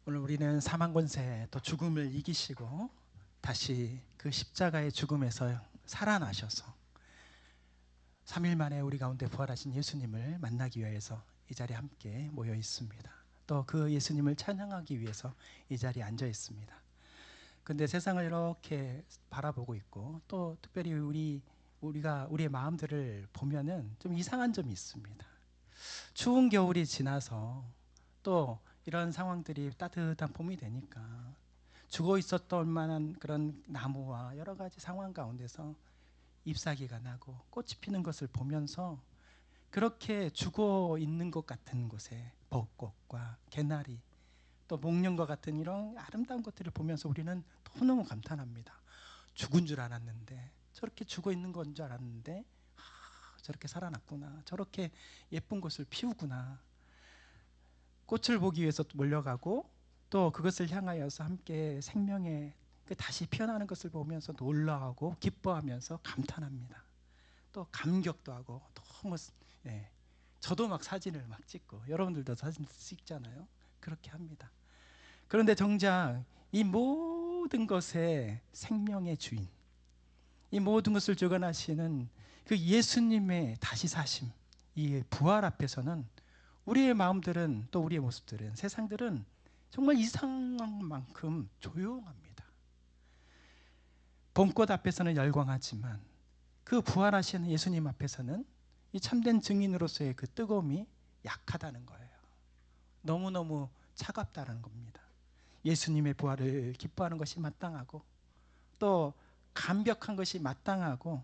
오늘 우리는 사망 권세 또 죽음을 이기시고 다시 그 십자가의 죽음에서 살아나셔서 3일 만에 우리 가운데 부활하신 예수님을 만나기 위해서 이 자리에 함께 모여 있습니다. 또 그 예수님을 찬양하기 위해서 이 자리에 앉아 있습니다. 근데 세상을 이렇게 바라보고 있고 또 특별히 우리가 우리의 마음들을 보면은 좀 이상한 점이 있습니다. 추운 겨울이 지나서 또 이런 상황들이 따뜻한 봄이 되니까 죽어 있었던 만한 그런 나무와 여러 가지 상황 가운데서 잎사귀가 나고 꽃이 피는 것을 보면서 그렇게 죽어 있는 것 같은 곳에 벚꽃과 개나리 또 목련과 같은 이런 아름다운 것들을 보면서 우리는 너무너무 감탄합니다. 죽은 줄 알았는데, 저렇게 죽어 있는 건 줄 알았는데 저렇게 살아났구나, 저렇게 예쁜 것을 피우구나. 꽃을 보기 위해서 몰려가고 또 그것을 향하여서 함께 생명의 다시 피어나는 것을 보면서 놀라하고 기뻐하면서 감탄합니다. 또 감격도 하고 너무 저도 막 사진을 막 찍고 여러분들도 사진 찍잖아요. 그렇게 합니다. 그런데 정작 이 모든 것의 생명의 주인, 이 모든 것을 주관하시는 그 예수님의 다시 사심, 이 부활 앞에서는 우리의 마음들은 또 우리의 모습들은 세상들은 정말 이상한 만큼 조용합니다. 봄꽃 앞에서는 열광하지만 그 부활하시는 예수님 앞에서는 이 참된 증인으로서의 그 뜨거움이 약하다는 거예요. 너무너무 차갑다는 겁니다. 예수님의 부활을 기뻐하는 것이 마땅하고 또 감격한 것이 마땅하고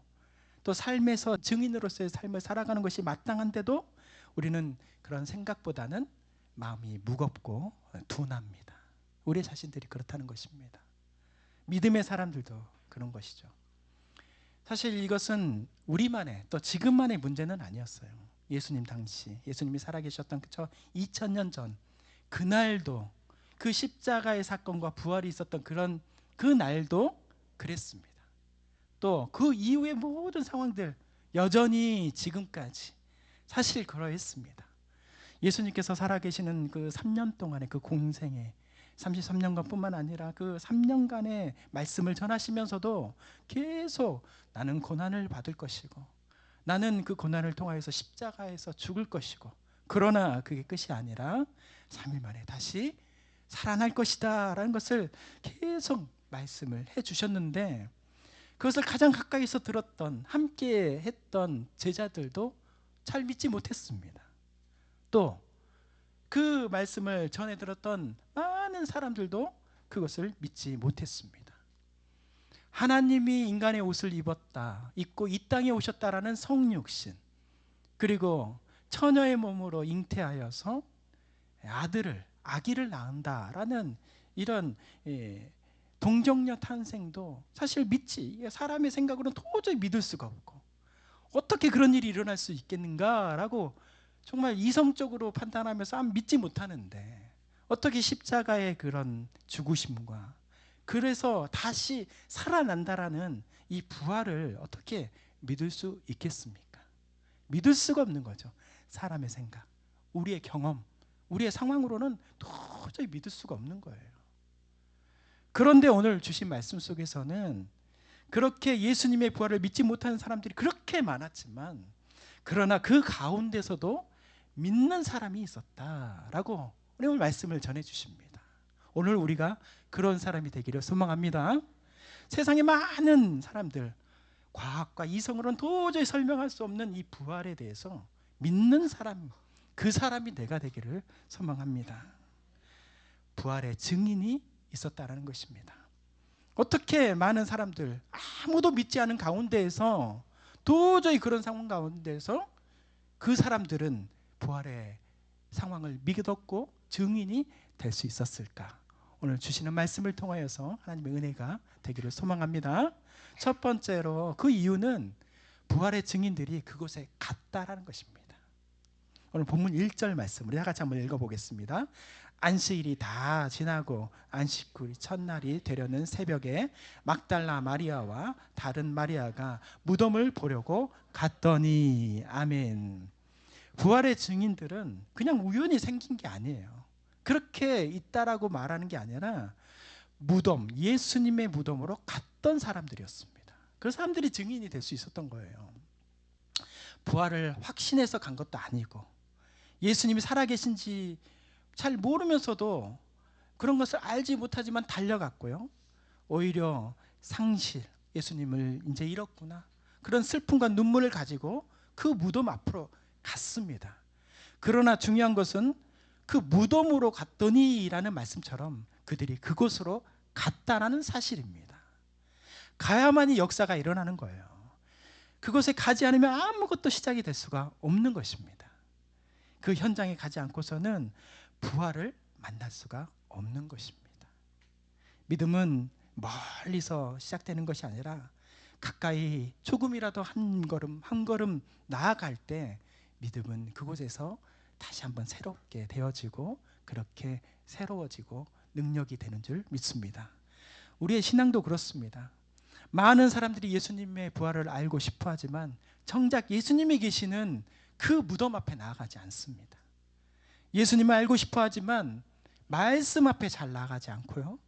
또 삶에서 증인으로서의 삶을 살아가는 것이 마땅한데도 우리는 그런 생각보다는 마음이 무겁고 둔합니다. 우리 자신들이 그렇다는 것입니다. 믿음의 사람들도 그런 것이죠. 사실 이것은 우리만의 또 지금만의 문제는 아니었어요. 예수님 당시 예수님이 살아계셨던 저 2000년 전 그날도 그 십자가의 사건과 부활이 있었던 그런 그 날도 그랬습니다. 또 그 이후의 모든 상황들 여전히 지금까지 사실 그러했습니다. 예수님께서 살아계시는 그 3년 동안의 그 공생에 33년간 뿐만 아니라 그 3년간의 말씀을 전하시면서도 계속 나는 고난을 받을 것이고 나는 그 고난을 통하여서 십자가에서 죽을 것이고 그러나 그게 끝이 아니라 3일 만에 다시 살아날 것이다 라는 것을 계속 말씀을 해주셨는데 그것을 가장 가까이서 들었던 함께 했던 제자들도 잘 믿지 못했습니다. 또 그 말씀을 전해 들었던 많은 사람들도 그것을 믿지 못했습니다. 하나님이 인간의 옷을 입고 이 땅에 오셨다라는 성육신, 그리고 처녀의 몸으로 잉태하여서 아기를 낳는다라는 이런 동정녀 탄생도 사실 사람의 생각으로는 도저히 믿을 수가 없고 어떻게 그런 일이 일어날 수 있겠는가라고 정말 이성적으로 판단하면서 믿지 못하는데 어떻게 십자가의 그런 죽으심과 그래서 다시 살아난다라는 이 부활을 어떻게 믿을 수 있겠습니까? 믿을 수가 없는 거죠. 사람의 생각, 우리의 경험, 우리의 상황으로는 도저히 믿을 수가 없는 거예요. 그런데 오늘 주신 말씀 속에서는 그렇게 예수님의 부활을 믿지 못하는 사람들이 그렇게 많았지만 그러나 그 가운데서도 믿는 사람이 있었다라고 오늘 말씀을 전해 주십니다. 오늘 우리가 그런 사람이 되기를 소망합니다. 세상에 많은 사람들, 과학과 이성으로는 도저히 설명할 수 없는 이 부활에 대해서 믿는 사람, 그 사람이 내가 되기를 소망합니다. 부활의 증인이 있었다라는 것입니다. 어떻게 많은 사람들 아무도 믿지 않은 가운데에서 도저히 그런 상황 가운데서 그 사람들은 부활의 상황을 믿었고 증인이 될 수 있었을까? 오늘 주시는 말씀을 통하여서 하나님의 은혜가 되기를 소망합니다. 첫 번째로 그 이유는 부활의 증인들이 그곳에 갔다라는 것입니다. 오늘 본문 1절 말씀 우리 다 같이 한번 읽어보겠습니다. 안식일이 다 지나고 안식일 첫날이 되려는 새벽에 막달라 마리아와 다른 마리아가 무덤을 보려고 갔더니 아멘. 부활의 증인들은 그냥 우연히 생긴 게 아니에요. 그렇게 있다라고 말하는 게 아니라 무덤, 예수님의 무덤으로 갔던 사람들이었습니다. 그 사람들이 증인이 될 수 있었던 거예요. 부활을 확신해서 간 것도 아니고 예수님이 살아계신지 잘 모르면서도 그런 것을 알지 못하지만 달려갔고요. 오히려 상실, 예수님을 이제 잃었구나, 그런 슬픔과 눈물을 가지고 그 무덤 앞으로 갔습니다. 그러나 중요한 것은 그 무덤으로 갔더니 라는 말씀처럼 그들이 그곳으로 갔다라는 사실입니다. 가야만이 역사가 일어나는 거예요. 그곳에 가지 않으면 아무것도 시작이 될 수가 없는 것입니다. 그 현장에 가지 않고서는 부활을 만날 수가 없는 것입니다. 믿음은 멀리서 시작되는 것이 아니라 가까이 조금이라도 한 걸음 한 걸음 나아갈 때 믿음은 그곳에서 다시 한번 새롭게 되어지고 그렇게 새로워지고 능력이 되는 줄 믿습니다. 우리의 신앙도 그렇습니다. 많은 사람들이 예수님의 부활을 알고 싶어 하지만 정작 예수님이 계시는 그 무덤 앞에 나아가지 않습니다. 예수님을 알고 싶어 하지만 말씀 앞에 잘 나아가지 않고요.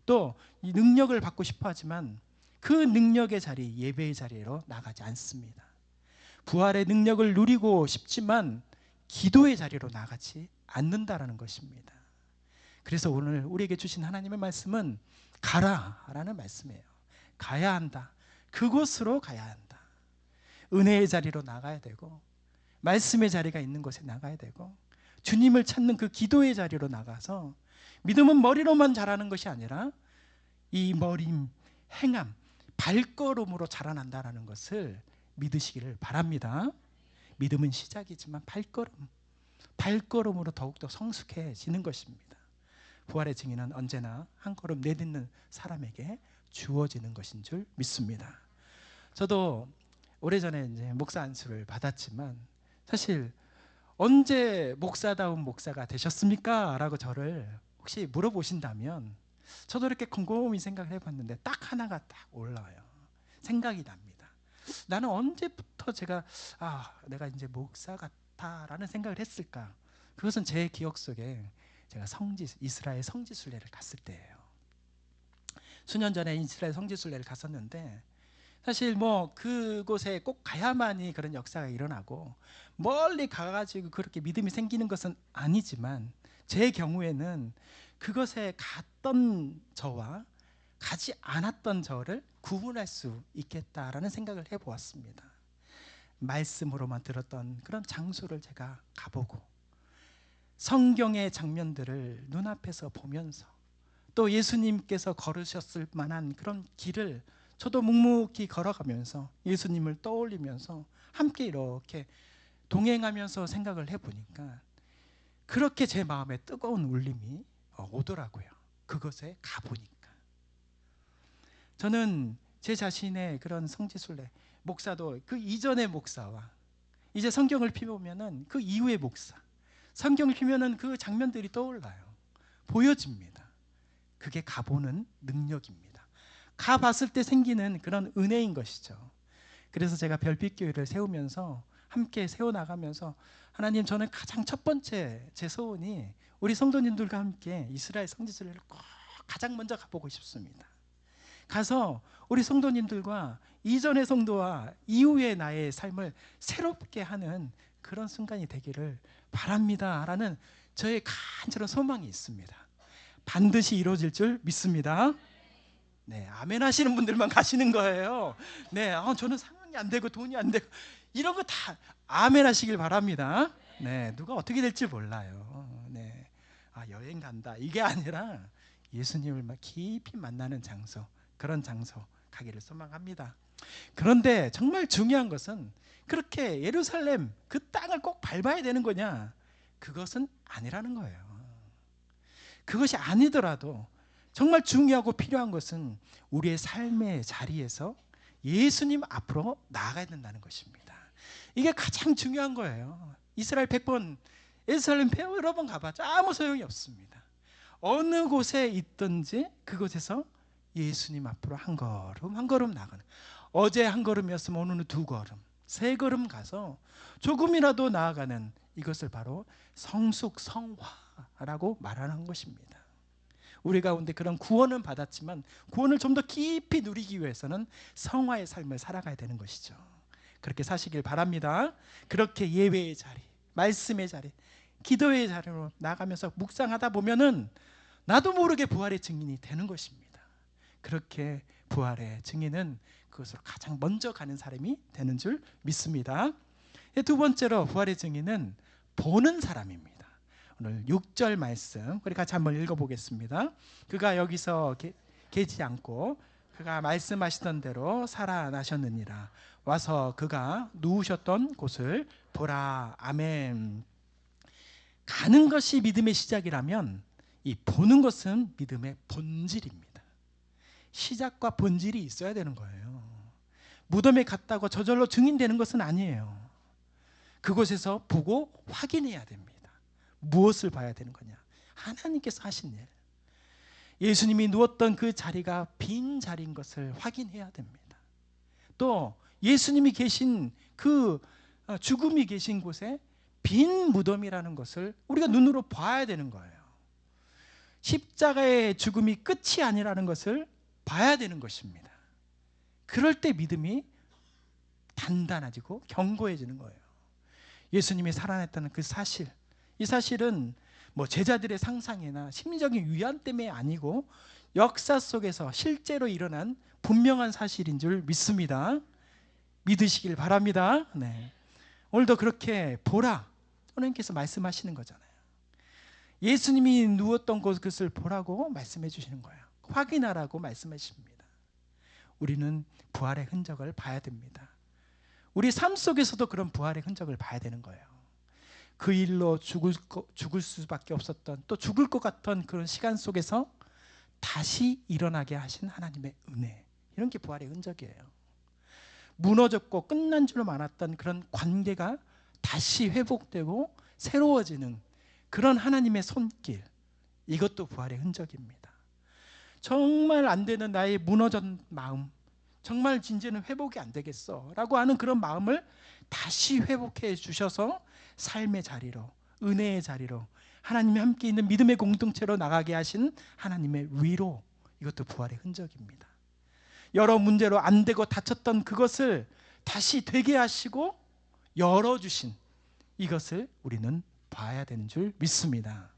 또 이 능력을 받고 싶어 하지만 그 능력의 자리, 예배의 자리로 나가지 않습니다. 부활의 능력을 누리고 싶지만 기도의 자리로 나가지 않는다라는 것입니다. 그래서 오늘 우리에게 주신 하나님의 말씀은 가라라는 말씀이에요. 가야 한다. 그곳으로 가야 한다. 은혜의 자리로 나가야 되고 말씀의 자리가 있는 곳에 나가야 되고 주님을 찾는 그 기도의 자리로 나가서 믿음은 머리로만 자라는 것이 아니라 이 머림, 행함, 발걸음으로 자라난다는 것을 믿으시기를 바랍니다. 믿음은 시작이지만 발걸음으로 더욱더 성숙해지는 것입니다. 부활의 증인은 언제나 한 걸음 내딛는 사람에게 주어지는 것인 줄 믿습니다. 저도 오래전에 이제 목사 안수를 받았지만 사실 언제 목사다운 목사가 되셨습니까? 라고 저를 혹시 물어보신다면 저도 이렇게 곰곰이 생각을 해봤는데 딱 하나가 딱 올라와요. 생각이 납니다. 나는 언제부터 내가 이제 목사 같다라는 생각을 했을까? 그것은 제 기억 속에 제가 이스라엘 성지순례를 갔을 때예요. 수년 전에 이스라엘 성지순례를 갔었는데 사실 뭐 그곳에 꼭 가야만이 그런 역사가 일어나고 멀리 가가지고 그렇게 믿음이 생기는 것은 아니지만 제 경우에는 그것에 갔던 저와 가지 않았던 저를 구분할 수 있겠다라는 생각을 해보았습니다. 말씀으로만 들었던 그런 장소를 제가 가보고 성경의 장면들을 눈앞에서 보면서 또 예수님께서 걸으셨을 만한 그런 길을 저도 묵묵히 걸어가면서 예수님을 떠올리면서 함께 이렇게 동행하면서 생각을 해보니까 그렇게 제 마음에 뜨거운 울림이 오더라고요. 그것에 가보니까 저는 제 자신의 그런 성지순례 목사도 그 이전의 목사와 이제 성경을 펴보면은 그 이후의 목사, 성경을 펴면은 그 장면들이 떠올라요. 보여집니다. 그게 가보는 능력입니다. 가봤을 때 생기는 그런 은혜인 것이죠. 그래서 제가 별빛교회를 세우면서 함께 세워나가면서 하나님, 저는 가장 첫 번째 제 소원이 우리 성도님들과 함께 이스라엘 성지순례를 꼭 가장 먼저 가보고 싶습니다. 가서 우리 성도님들과 이전의 성도와 이후의 나의 삶을 새롭게 하는 그런 순간이 되기를 바랍니다 라는 저의 간절한 소망이 있습니다. 반드시 이루어질 줄 믿습니다. 네, 아멘 하시는 분들만 가시는 거예요. 네, 저는 상황이 안 되고 돈이 안 되고 이런 거 다 아멘 하시길 바랍니다. 네, 누가 어떻게 될지 몰라요. 네, 여행 간다 이게 아니라 예수님을 막 깊이 만나는 장소, 그런 장소 가기를 소망합니다. 그런데 정말 중요한 것은 그렇게 예루살렘 그 땅을 꼭 밟아야 되는 거냐? 그것은 아니라는 거예요. 그것이 아니더라도 정말 중요하고 필요한 것은 우리의 삶의 자리에서 예수님 앞으로 나아가야 된다는 것입니다. 이게 가장 중요한 거예요. 이스라엘 100번, 예루살렘 여러 번 가봤자 아무 소용이 없습니다. 어느 곳에 있든지 그곳에서 예수님 앞으로 한 걸음 한 걸음 나가는, 어제 한 걸음이었으면 오늘은 두 걸음, 세 걸음 가서 조금이라도 나아가는, 이것을 바로 성숙 성화 라고 말하는 것입니다. 우리 가운데 그런 구원은 받았지만 구원을 좀 더 깊이 누리기 위해서는 성화의 삶을 살아가야 되는 것이죠. 그렇게 사시길 바랍니다. 그렇게 예배의 자리, 말씀의 자리, 기도의 자리로 나가면서 묵상하다 보면은 나도 모르게 부활의 증인이 되는 것입니다. 그렇게 부활의 증인은 그것으로 가장 먼저 가는 사람이 되는 줄 믿습니다. 두 번째로 부활의 증인은 보는 사람입니다. 오늘 6절 말씀 우리 같이 한번 읽어보겠습니다. 그가 여기서 계지 않고 그가 말씀하시던 대로 살아나셨느니라. 와서 그가 누우셨던 곳을 보라. 아멘. 가는 것이 믿음의 시작이라면 이 보는 것은 믿음의 본질입니다. 시작과 본질이 있어야 되는 거예요. 무덤에 갔다고 저절로 증인되는 것은 아니에요. 그곳에서 보고 확인해야 됩니다. 무엇을 봐야 되는 거냐? 하나님께서 하신 일. 예수님이 누웠던 그 자리가 빈 자리인 것을 확인해야 됩니다. 또 예수님이 계신 그 죽음이 계신 곳에 빈 무덤이라는 것을 우리가 눈으로 봐야 되는 거예요. 십자가의 죽음이 끝이 아니라는 것을 봐야 되는 것입니다. 그럴 때 믿음이 단단해지고 견고해지는 거예요. 예수님이 살아났다는 그 사실, 이 사실은 뭐 제자들의 상상이나 심리적인 위안 때문에 아니고 역사 속에서 실제로 일어난 분명한 사실인 줄 믿습니다. 믿으시길 바랍니다. 네. 오늘도 그렇게 보라, 하나님께서 말씀하시는 거잖아요. 예수님이 누웠던 곳을 보라고 말씀해 주시는 거예요. 확인하라고 말씀하십니다. 우리는 부활의 흔적을 봐야 됩니다. 우리 삶 속에서도 그런 부활의 흔적을 봐야 되는 거예요. 그 일로 죽을 수밖에 없었던, 또 죽을 것 같던 그런 시간 속에서 다시 일어나게 하신 하나님의 은혜, 이런 게 부활의 흔적이에요. 무너졌고 끝난 줄 알았던 그런 관계가 다시 회복되고 새로워지는 그런 하나님의 손길, 이것도 부활의 흔적입니다. 정말 안 되는 나의 무너진 마음, 정말 이제는 회복이 안 되겠어 라고 하는 그런 마음을 다시 회복해 주셔서 삶의 자리로, 은혜의 자리로, 하나님이 함께 있는 믿음의 공동체로 나가게 하신 하나님의 위로, 이것도 부활의 흔적입니다. 여러 문제로 안 되고 다쳤던 그것을 다시 되게 하시고 열어주신 이것을 우리는 봐야 되는 줄 믿습니다.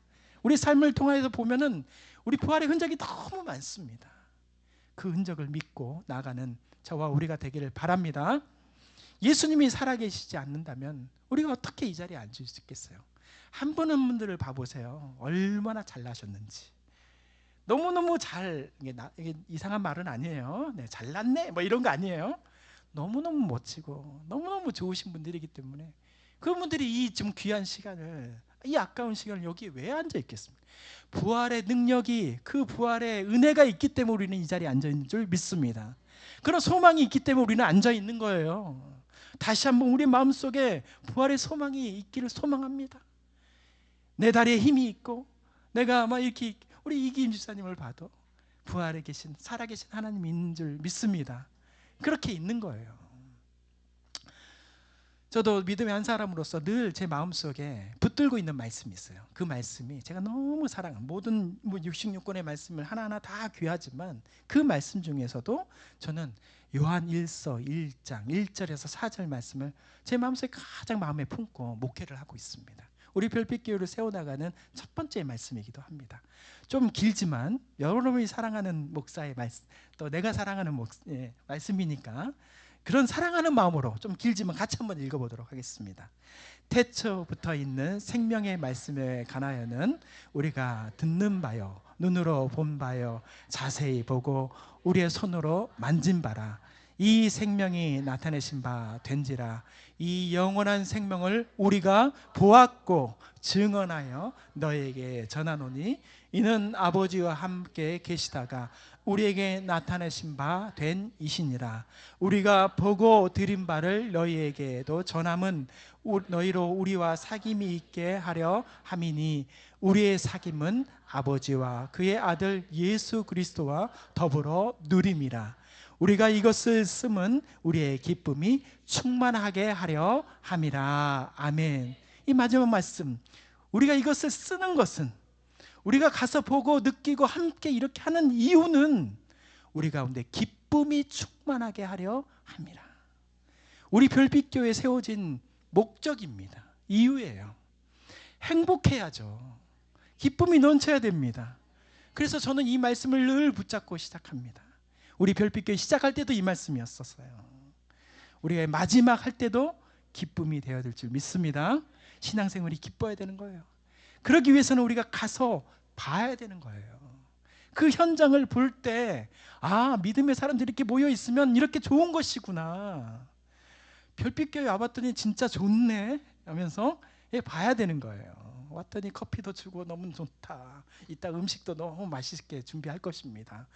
우리 삶을 통해서 보면은 우리 부활의 흔적이 너무 많습니다. 그 흔적을 믿고 나가는 저와 우리가 되기를 바랍니다. 예수님이 살아계시지 않는다면 우리가 어떻게 이 자리에 앉을 수 있겠어요? 한 분 한 분들을 봐보세요. 얼마나 잘나셨는지. 너무너무 이게 이상한 말은 아니에요. 네, 잘났네 뭐 이런 거 아니에요. 너무너무 멋지고 너무너무 좋으신 분들이기 때문에 그분들이 이 좀 귀한 시간을, 이 아까운 시간을 여기에 왜 앉아 있겠습니까? 부활의 능력이, 그 부활의 은혜가 있기 때문에 우리는 이 자리에 앉아 있는 줄 믿습니다. 그런 소망이 있기 때문에 우리는 앉아 있는 거예요. 다시 한번 우리 마음속에 부활의 소망이 있기를 소망합니다. 내 다리에 힘이 있고 내가 아마 이렇게 우리 이기임 집사님을 봐도 부활에 계신, 살아계신 하나님이 있는 줄 믿습니다. 그렇게 있는 거예요. 저도 믿음의 한 사람으로서 늘 제 마음속에 붙들고 있는 말씀이 있어요. 그 말씀이 제가 너무 사랑하는, 모든 66권의 말씀을 하나하나 다 귀하지만 그 말씀 중에서도 저는 요한 1서 1장 1절에서 4절 말씀을 제 마음속에 가장 마음에 품고 목회를 하고 있습니다. 우리 별빛교회를 세워나가는 첫 번째 말씀이기도 합니다. 좀 길지만 여러분이 사랑하는 목사의 말씀, 또 내가 사랑하는 말씀이니까 그런 사랑하는 마음으로 좀 길지만 같이 한번 읽어보도록 하겠습니다. 태초부터 있는 생명의 말씀에 관하여는 우리가 듣는 바요, 눈으로 본 바요, 자세히 보고 우리의 손으로 만진 바라. 이 생명이 나타내신 바 된지라. 이 영원한 생명을 우리가 보았고 증언하여 너에게 전하노니 이는 아버지와 함께 계시다가 우리에게 나타내신 바 된 이시니라. 우리가 보고 들은 바를 너희에게도 전함은 너희로 우리와 사귐이 있게 하려 함이니 우리의 사귐은 아버지와 그의 아들 예수 그리스도와 더불어 누림이라. 우리가 이것을 쓰면 우리의 기쁨이 충만하게 하려 함이라. 아멘. 이 마지막 말씀, 우리가 이것을 쓰는 것은, 우리가 가서 보고 느끼고 함께 이렇게 하는 이유는 우리 가운데 기쁨이 충만하게 하려 함이라. 우리 별빛교회에 세워진 목적입니다. 이유예요. 행복해야죠. 기쁨이 넘쳐야 됩니다. 그래서 저는 이 말씀을 늘 붙잡고 시작합니다. 우리 별빛교회 시작할 때도 이 말씀이었었어요. 우리가 마지막 할 때도 기쁨이 되어야 될 줄 믿습니다. 신앙생활이 기뻐야 되는 거예요. 그러기 위해서는 우리가 가서 봐야 되는 거예요. 그 현장을 볼 때, 아, 믿음의 사람들이 이렇게 모여 있으면 이렇게 좋은 것이구나. 별빛교회 와봤더니 진짜 좋네 하면서 봐야 되는 거예요. 왔더니 커피도 주고 너무 좋다. 이따 음식도 너무 맛있게 준비할 것입니다.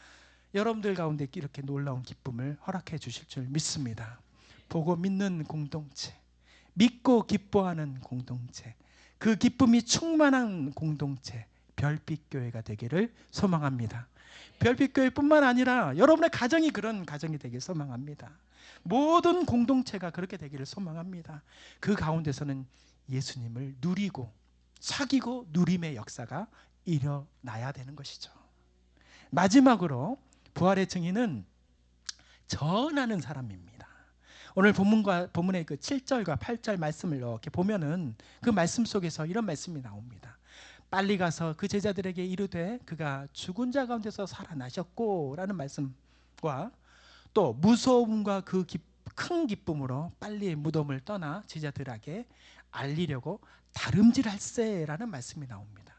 여러분들 가운데 이렇게 놀라운 기쁨을 허락해 주실 줄 믿습니다. 보고 믿는 공동체, 믿고 기뻐하는 공동체, 그 기쁨이 충만한 공동체, 별빛교회가 되기를 소망합니다. 별빛교회뿐만 아니라 여러분의 가정이 그런 가정이 되길 소망합니다. 모든 공동체가 그렇게 되기를 소망합니다. 그 가운데서는 예수님을 누리고 사귀고 누림의 역사가 일어나야 되는 것이죠. 마지막으로 부활의 증인은 전하는 사람입니다. 오늘 본문의 그 7절과 8절 말씀을 이렇게 보면은 그 말씀 속에서 이런 말씀이 나옵니다. 빨리 가서 그 제자들에게 이르되 그가 죽은 자 가운데서 살아나셨고 라는 말씀과 또 무서움과 그 큰 기쁨으로 빨리 무덤을 떠나 제자들에게 알리려고 다름질할세라는 말씀이 나옵니다.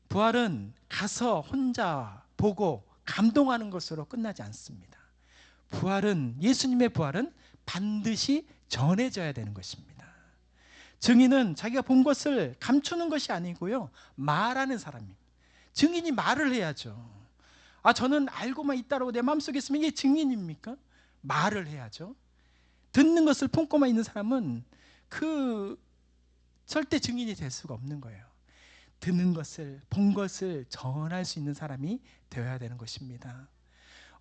부활은 가서 혼자 보고 감동하는 것으로 끝나지 않습니다. 부활은, 예수님의 부활은 반드시 전해져야 되는 것입니다. 증인은 자기가 본 것을 감추는 것이 아니고요, 말하는 사람입니다. 증인이 말을 해야죠. 아, 저는 알고만 있다라고 내 마음속에 있으면 이게 증인입니까? 말을 해야죠. 듣는 것을 품고만 있는 사람은 절대 증인이 될 수가 없는 거예요. 듣는 것을, 본 것을 전할 수 있는 사람이 되어야 되는 것입니다.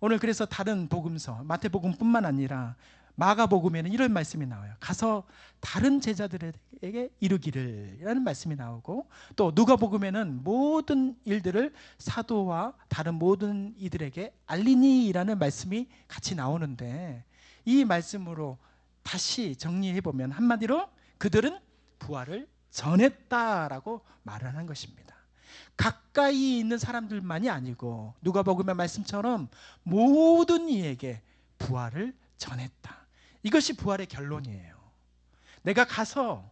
오늘 그래서 다른 복음서, 마태복음뿐만 아니라 마가복음에는 이런 말씀이 나와요. 가서 다른 제자들에게 이르기를 라는 말씀이 나오고, 또 누가복음에는 모든 일들을 사도와 다른 모든 이들에게 알리니 라는 말씀이 같이 나오는데, 이 말씀으로 다시 정리해보면 한마디로 그들은 부활을 전했다라고 말을 하는 것입니다. 가까이 있는 사람들만이 아니고 누가복음의 말씀처럼 모든 이에게 부활을 전했다. 이것이 부활의 결론이에요. 내가 가서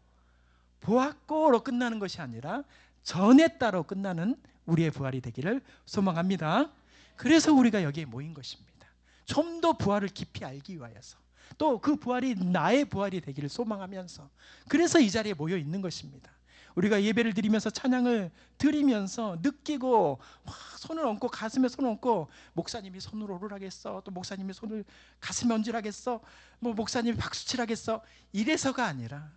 보았고로 끝나는 것이 아니라 전했다로 끝나는 우리의 부활이 되기를 소망합니다. 그래서 우리가 여기에 모인 것입니다. 좀 더 부활을 깊이 알기 위하여서, 또 그 부활이 나의 부활이 되기를 소망하면서, 그래서 이 자리에 모여 있는 것입니다. 우리가 예배를 드리면서 찬양을 드리면서 느끼고 손을 얹고 가슴에 손을 얹고, 목사님이 손을 오르라겠어, 또 목사님이 손을 가슴에 얹으라겠어, 뭐 목사님이 박수치라겠어, 이래서가 아니라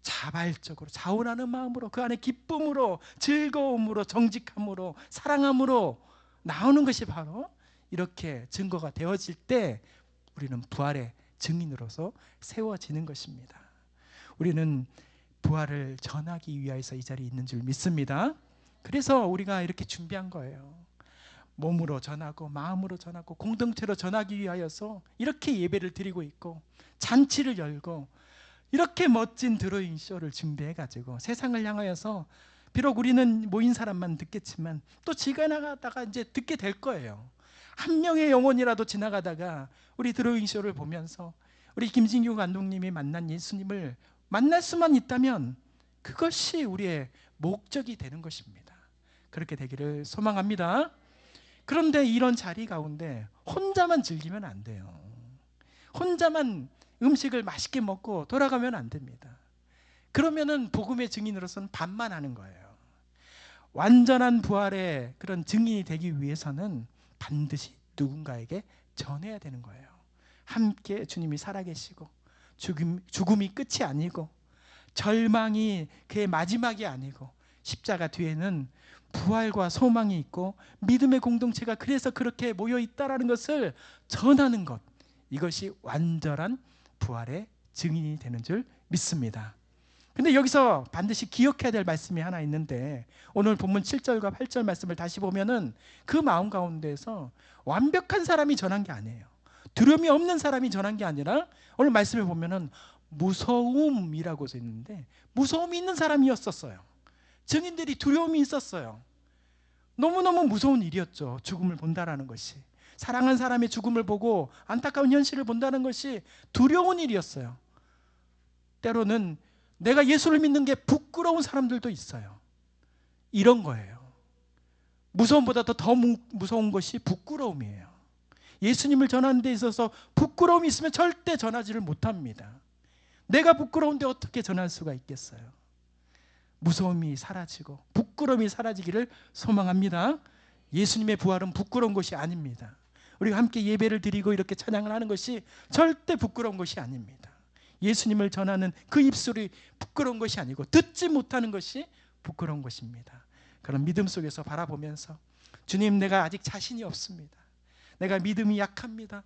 자발적으로 자원하는 마음으로, 그 안에 기쁨으로, 즐거움으로, 정직함으로, 사랑함으로 나오는 것이 바로 이렇게 증거가 되어질 때 우리는 부활의 증인으로서 세워지는 것입니다. 우리는 부활을 전하기 위해서 이 자리에 있는 줄 믿습니다. 그래서 우리가 이렇게 준비한 거예요. 몸으로 전하고 마음으로 전하고 공동체로 전하기 위하여서 이렇게 예배를 드리고 있고, 잔치를 열고 이렇게 멋진 드로잉 쇼를 준비해가지고 세상을 향하여서, 비록 우리는 모인 사람만 듣겠지만 또 지나가다가 이제 듣게 될 거예요. 한 명의 영혼이라도 지나가다가 우리 드로잉 쇼를 보면서 우리 김진규 감독님이 만난 예수님을 만날 수만 있다면 그것이 우리의 목적이 되는 것입니다. 그렇게 되기를 소망합니다. 그런데 이런 자리 가운데 혼자만 즐기면 안 돼요. 혼자만 음식을 맛있게 먹고 돌아가면 안 됩니다. 그러면은 복음의 증인으로서는 반만 거예요. 완전한 부활의 그런 증인이 되기 위해서는 반드시 누군가에게 전해야 되는 거예요. 함께 주님이 살아계시고 죽음이 끝이 아니고 절망이 그의 마지막이 아니고 십자가 뒤에는 부활과 소망이 있고 믿음의 공동체가 그래서 그렇게 모여 있다라는 것을 전하는 것, 이것이 완전한 부활의 증인이 되는 줄 믿습니다. 근데 여기서 반드시 기억해야 될 말씀이 하나 있는데, 오늘 본문 7절과 8절 말씀을 다시 보면은 그 마음 가운데서 완벽한 사람이 전한 게 아니에요. 두려움이 없는 사람이 전한 게 아니라, 오늘 말씀에 보면은 무서움이라고 써 있는데, 무서움이 있는 사람이었었어요. 증인들이 두려움이 있었어요. 너무너무 무서운 일이었죠. 죽음을 본다라는 것이, 사랑한 사람의 죽음을 보고 안타까운 현실을 본다는 것이 두려운 일이었어요. 때로는 내가 예수를 믿는 게 부끄러운 사람들도 있어요. 이런 거예요. 무서움보다 더 무서운 것이 부끄러움이에요. 예수님을 전하는 데 있어서 부끄러움이 있으면 절대 전하지를 못합니다. 내가 부끄러운데 어떻게 전할 수가 있겠어요? 무서움이 사라지고 부끄러움이 사라지기를 소망합니다. 예수님의 부활은 부끄러운 것이 아닙니다. 우리가 함께 예배를 드리고 이렇게 찬양을 하는 것이 절대 부끄러운 것이 아닙니다. 예수님을 전하는 그 입술이 부끄러운 것이 아니고 듣지 못하는 것이 부끄러운 것입니다. 그런 믿음 속에서 바라보면서, 주님, 내가 아직 자신이 없습니다. 내가 믿음이 약합니다.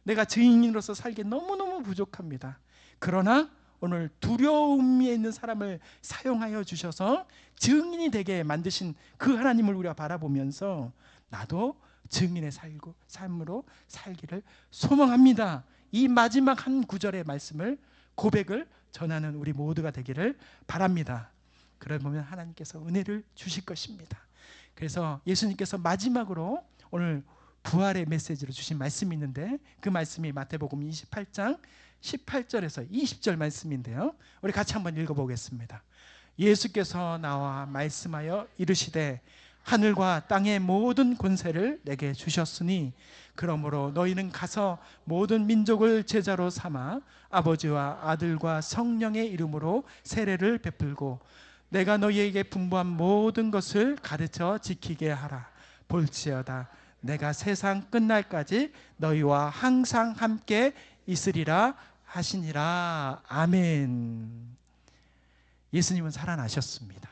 내가 증인으로서 살기 너무너무 부족합니다. 그러나 오늘 두려움에 있는 사람을 사용하여 주셔서 증인이 되게 만드신 그 하나님을 우리가 바라보면서 나도 증인의 삶으로 살기를 소망합니다. 이 마지막 한 구절의 말씀을, 고백을 전하는 우리 모두가 되기를 바랍니다. 그러면 하나님께서 은혜를 주실 것입니다. 그래서 예수님께서 마지막으로 오늘 부활의 메시지로 주신 말씀이 있는데, 그 말씀이 마태복음 28장 18절에서 20절 말씀인데요, 우리 같이 한번 읽어보겠습니다. 예수께서 나와 말씀하여 이르시되 하늘과 땅의 모든 권세를 내게 주셨으니 그러므로 너희는 가서 모든 민족을 제자로 삼아 아버지와 아들과 성령의 이름으로 세례를 베풀고 내가 너희에게 분부한 모든 것을 가르쳐 지키게 하라. 볼지어다 내가 세상 끝날까지 너희와 항상 함께 있으리라 하시니라. 아멘. 예수님은 살아나셨습니다.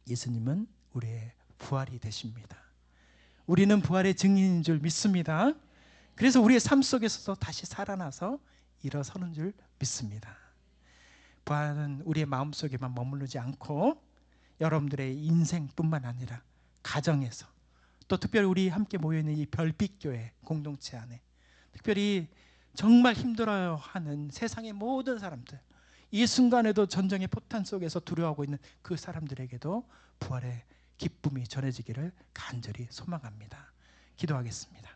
예수님은 우리의 부활이 되십니다. 우리는 부활의 증인인 줄 믿습니다. 그래서 우리의 삶 속에서도 다시 살아나서 일어서는 줄 믿습니다. 부활은 우리의 마음속에만 머무르지 않고 여러분들의 인생뿐만 아니라 가정에서, 또 특별히 우리 함께 모여있는 이 별빛교회 공동체 안에, 특별히 정말 힘들어하는 세상의 모든 사람들, 이 순간에도 전쟁의 포탄 속에서 두려워하고 있는 그 사람들에게도 부활의 기쁨이 전해지기를 간절히 소망합니다. 기도하겠습니다.